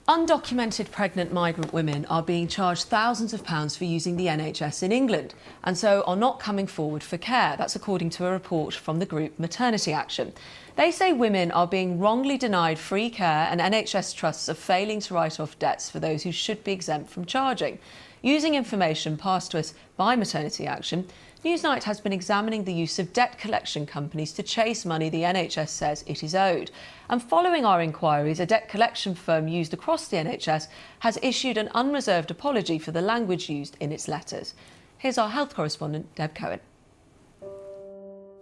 Undocumented pregnant migrant women are being charged thousands of pounds for using the NHS in England and so are not coming forward for care. That's according to a report from the group Maternity Action. They say women are being wrongly denied free care and NHS trusts are failing to write off debts for those who should be exempt from charging. Using information passed to us by Maternity Action, Newsnight has been examining the use of debt collection companies to chase money the NHS says it is owed. And following our inquiries, a debt collection firm used across the NHS has issued an unreserved apology for the language used in its letters. Here's our health correspondent, Deb Cohen.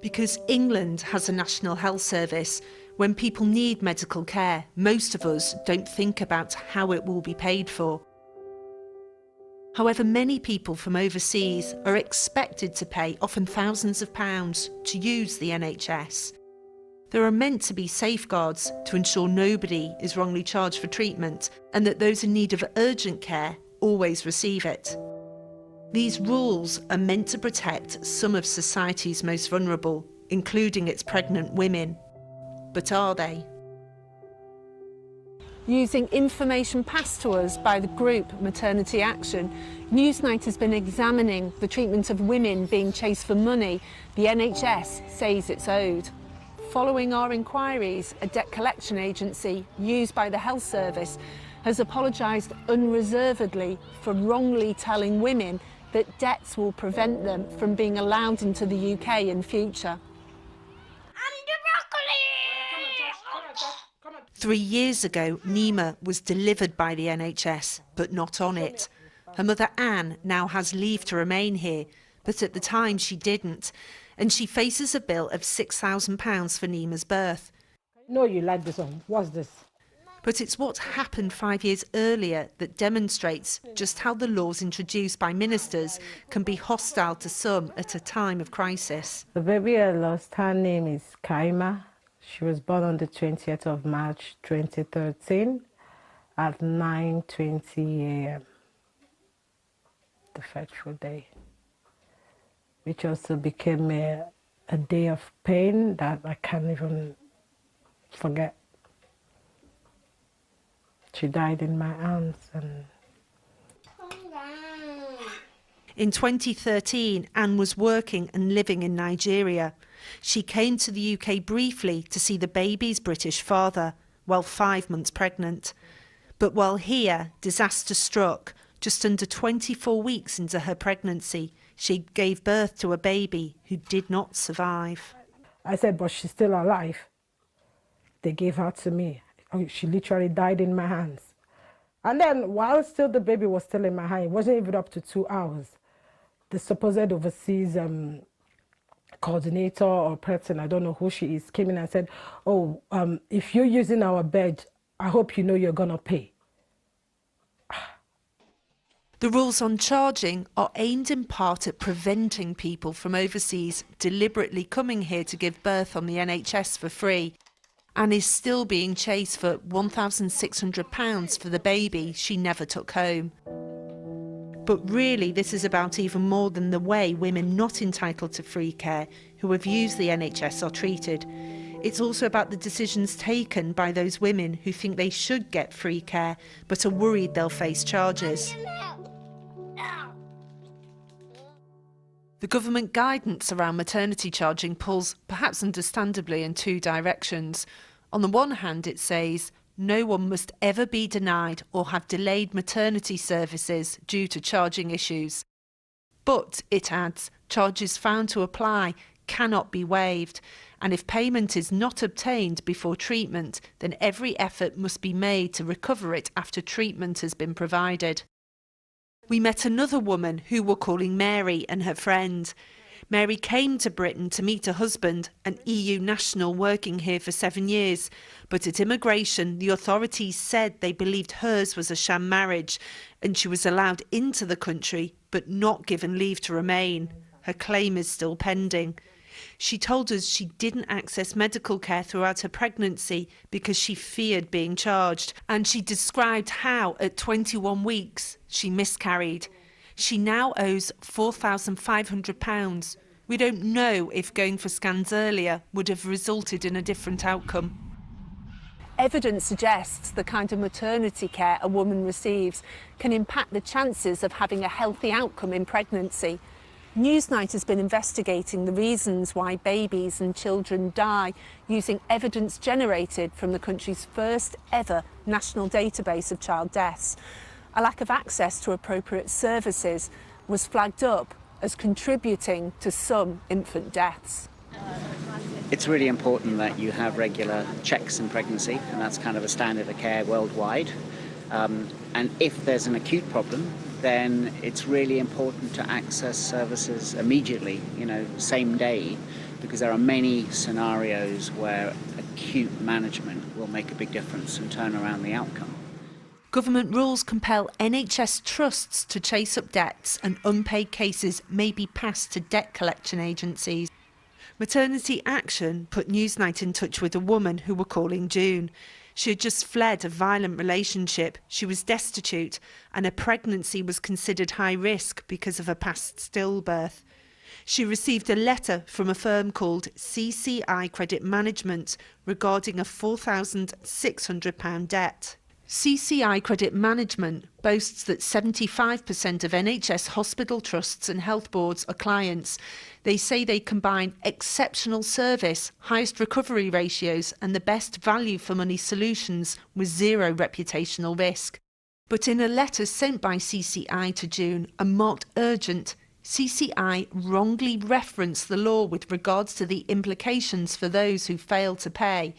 Because England has a national health service, when people need medical care, most of us don't think about how it will be paid for. However, many people from overseas are expected to pay often thousands of pounds to use the NHS. There are meant to be safeguards to ensure nobody is wrongly charged for treatment and that those in need of urgent care always receive it. These rules are meant to protect some of society's most vulnerable, including its pregnant women. But are they? Using information passed to us by the group Maternity Action, Newsnight has been examining the treatment of women being chased for money the NHS says it's owed. Following our inquiries, a debt collection agency used by the health service has apologised unreservedly for wrongly telling women that debts will prevent them from being allowed into the UK in future. 3 years ago, Nima was delivered by the NHS, but not on it. Her mother Anne now has leave to remain here, but at the time she didn't, and she faces a bill of £6,000 for Nima's birth. No, you like this one. What's this? But it's what happened 5 years earlier that demonstrates just how the laws introduced by ministers can be hostile to some at a time of crisis. The baby I lost, her name is Kaima. She was born on the 20th of March 2013 at 9:20 a.m. the fateful day, which also became a day of pain that I can't even forget. She died in my arms. In 2013, Anne was working and living in Nigeria. She came to the UK briefly to see the baby's British father, while 5 months pregnant. But while here, disaster struck. Just under 24 weeks into her pregnancy, she gave birth to a baby who did not survive. I said, but she's still alive. They gave her to me. She literally died in my hands. And then while still the baby was still in my hand, it wasn't even up to 2 hours. The supposed overseas coordinator or person, I don't know who she is, came in and said, oh, if you're using our bed, I hope you know you're going to pay. The rules on charging are aimed in part at preventing people from overseas deliberately coming here to give birth on the NHS for free. Anne is still being chased for £1,600 for the baby she never took home. But really, this is about even more than the way women not entitled to free care who have used the NHS are treated. It's also about the decisions taken by those women who think they should get free care but are worried they'll face charges. The government guidance around maternity charging pulls, perhaps understandably, in two directions. On the one hand, it says no one must ever be denied or have delayed maternity services due to charging issues. But, it adds, charges found to apply cannot be waived, and if payment is not obtained before treatment, then every effort must be made to recover it after treatment has been provided. We met another woman who we're calling Mary and her friend. Mary came to Britain to meet her husband, an EU national working here for 7 years, but at immigration the authorities said they believed hers was a sham marriage and she was allowed into the country but not given leave to remain. Her claim is still pending. She told us she didn't access medical care throughout her pregnancy because she feared being charged, and she described how at 21 weeks she miscarried. She now owes £4,500. We don't know if going for scans earlier would have resulted in a different outcome. Evidence suggests the kind of maternity care a woman receives can impact the chances of having a healthy outcome in pregnancy. Newsnight has been investigating the reasons why babies and children die using evidence generated from the country's first ever national database of child deaths. A lack of access to appropriate services was flagged up as contributing to some infant deaths. It's really important that you have regular checks in pregnancy, and that's kind of a standard of care worldwide. And if there's an acute problem, then it's really important to access services immediately, same day, because there are many scenarios where acute management will make a big difference and turn around the outcome. Government rules compel NHS trusts to chase up debts, and unpaid cases may be passed to debt collection agencies. Maternity Action put Newsnight in touch with a woman who we're calling June. She had just fled a violent relationship, she was destitute, and her pregnancy was considered high risk because of a past stillbirth. She received a letter from a firm called CCI Credit Management regarding a £4,600 debt. CCI Credit Management boasts that 75% of NHS hospital trusts and health boards are clients. They say they combine exceptional service, highest recovery ratios and the best value for money solutions with zero reputational risk. But in a letter sent by CCI to June and marked urgent, CCI wrongly referenced the law with regards to the implications for those who fail to pay.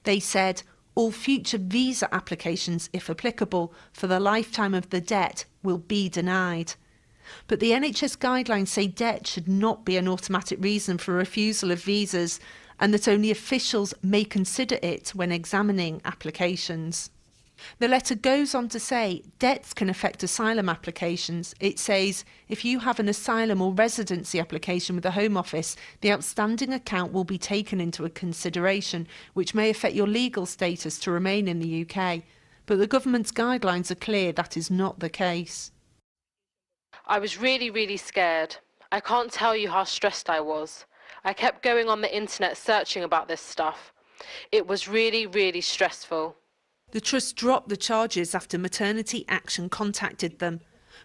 They said, all future visa applications, if applicable, for the lifetime of the debt will be denied. But the NHS guidelines say debt should not be an automatic reason for refusal of visas, and that only officials may consider it when examining applications. The letter goes on to say debts can affect asylum applications. It says if you have an asylum or residency application with the Home Office, the outstanding account will be taken into a consideration, which may affect your legal status to remain in the UK. But the government's guidelines are clear that is not the case. I was really scared. I can't tell you how stressed I was. I kept going on the internet searching about this stuff. It was really stressful. The Trust dropped the charges after Maternity Action contacted them.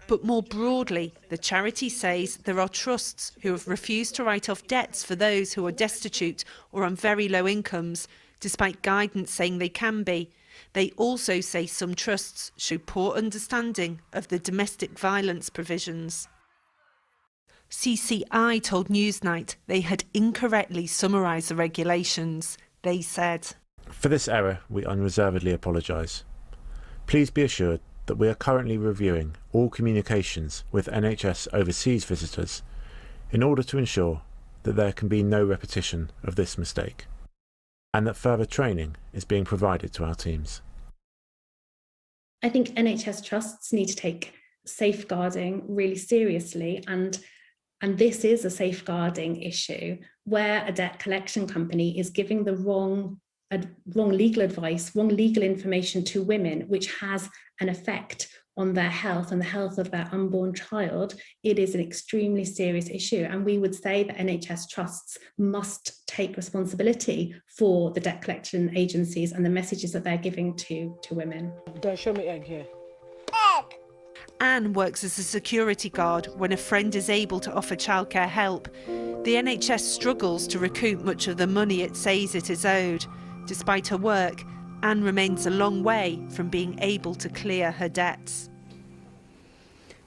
But more broadly, the charity says there are trusts who have refused to write off debts for those who are destitute or on very low incomes, despite guidance saying they can be. They also say some trusts show poor understanding of the domestic violence provisions. CCI told Newsnight they had incorrectly summarised the regulations. They said, "For this error, we unreservedly apologise. Please be assured that we are currently reviewing all communications with NHS overseas visitors in order to ensure that there can be no repetition of this mistake, and that further training is being provided to our teams." I think NHS trusts need to take safeguarding really seriously, and this is a safeguarding issue where a debt collection company is giving the wrong legal advice, wrong legal information to women, which has an effect on their health and the health of their unborn child. It is an extremely serious issue, and we would say that NHS trusts must take responsibility for the debt collection agencies and the messages that they're giving to women. Don't show me egg here. Anne works as a security guard when a friend is able to offer childcare help. The NHS struggles to recoup much of the money it says it is owed. Despite her work, Anne remains a long way from being able to clear her debts.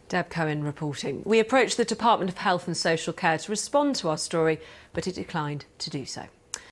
Deb Cohen reporting. We approached the Department of Health and Social Care to respond to our story, but it declined to do so.